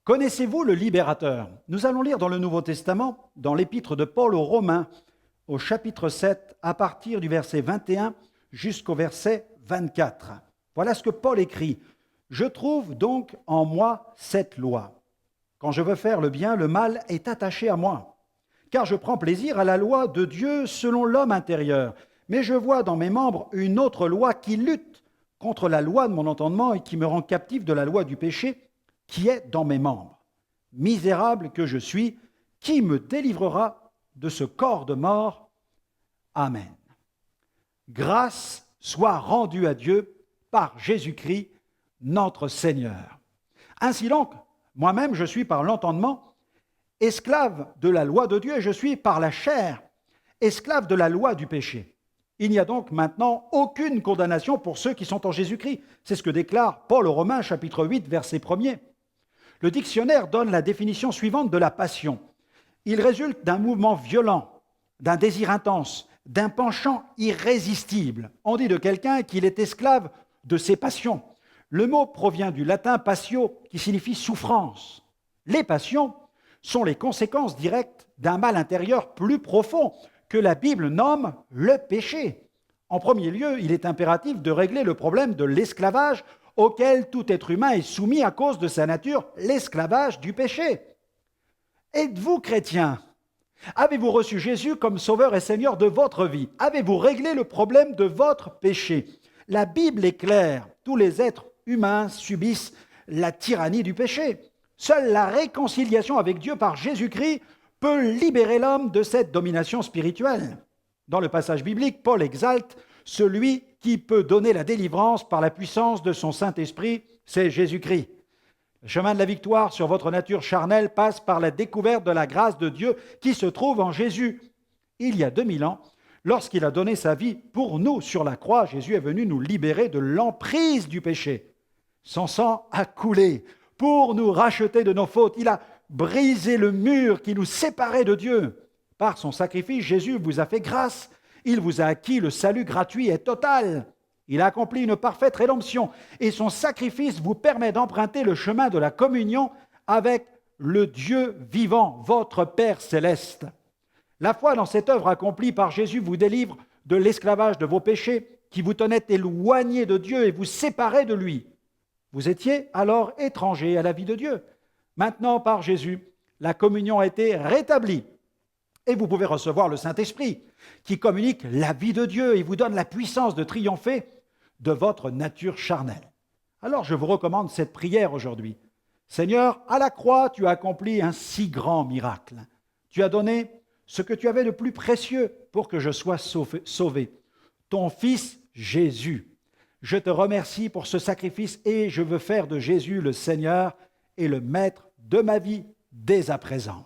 Connaissez-vous le libérateur? Nous allons lire dans le Nouveau Testament, dans l'épître de Paul aux Romains, au chapitre 7, à partir du verset 21 jusqu'au verset 24. Voilà ce que Paul écrit. « Je trouve donc en moi cette loi. Quand je veux faire le bien, le mal est attaché à moi. Car je prends plaisir à la loi de Dieu selon l'homme intérieur. Mais je vois dans mes membres une autre loi qui lutte contre la loi de mon entendement et qui me rend captif de la loi du péché qui est dans mes membres. Misérable que je suis, qui me délivrera de ce corps de mort? Amen. Grâce soit rendue à Dieu par Jésus-Christ, notre Seigneur. Ainsi donc, moi-même, je suis par l'entendement esclave de la loi de Dieu et je suis par la chair esclave de la loi du péché. Il n'y a donc maintenant aucune condamnation pour ceux qui sont en Jésus-Christ. C'est ce que déclare Paul aux Romains, chapitre 8, verset 1er. Le dictionnaire donne la définition suivante de la passion. Il résulte d'un mouvement violent, d'un désir intense, d'un penchant irrésistible. On dit de quelqu'un qu'il est esclave de ses passions. Le mot provient du latin passio, qui signifie souffrance. Les passions sont les conséquences directes d'un mal intérieur plus profond que la Bible nomme le péché. En premier lieu, il est impératif de régler le problème de l'esclavage auquel tout être humain est soumis à cause de sa nature, l'esclavage du péché. Êtes-vous chrétien? Avez-vous reçu Jésus comme sauveur et Seigneur de votre vie? Avez-vous réglé le problème de votre péché? La Bible est claire, tous les êtres humains subissent la tyrannie du péché. Seule la réconciliation avec Dieu par Jésus-Christ peut libérer l'homme de cette domination spirituelle. Dans le passage biblique, Paul exalte celui qui peut donner la délivrance par la puissance de son Saint-Esprit, c'est Jésus-Christ. Le chemin de la victoire sur votre nature charnelle passe par la découverte de la grâce de Dieu qui se trouve en Jésus. Il y a 2000 ans, lorsqu'il a donné sa vie pour nous sur la croix, Jésus est venu nous libérer de l'emprise du péché. Son sang a coulé pour nous racheter de nos fautes. Il a brisé le mur qui nous séparait de Dieu. Par son sacrifice, Jésus vous a fait grâce. Il vous a acquis le salut gratuit et total. Il a accompli une parfaite rédemption et son sacrifice vous permet d'emprunter le chemin de la communion avec le Dieu vivant, votre Père céleste. La foi dans cette œuvre accomplie par Jésus vous délivre de l'esclavage de vos péchés qui vous tenaient éloignés de Dieu et vous séparaient de lui. Vous étiez alors étrangers à la vie de Dieu. Maintenant, par Jésus, la communion a été rétablie et vous pouvez recevoir le Saint-Esprit qui communique la vie de Dieu et vous donne la puissance de triompher de votre nature charnelle. Alors je vous recommande cette prière aujourd'hui. Seigneur, à la croix, tu as accompli un si grand miracle. Tu as donné ce que tu avais de plus précieux pour que je sois sauvé. Ton Fils Jésus. Je te remercie pour ce sacrifice et je veux faire de Jésus le Seigneur et le Maître de ma vie dès à présent.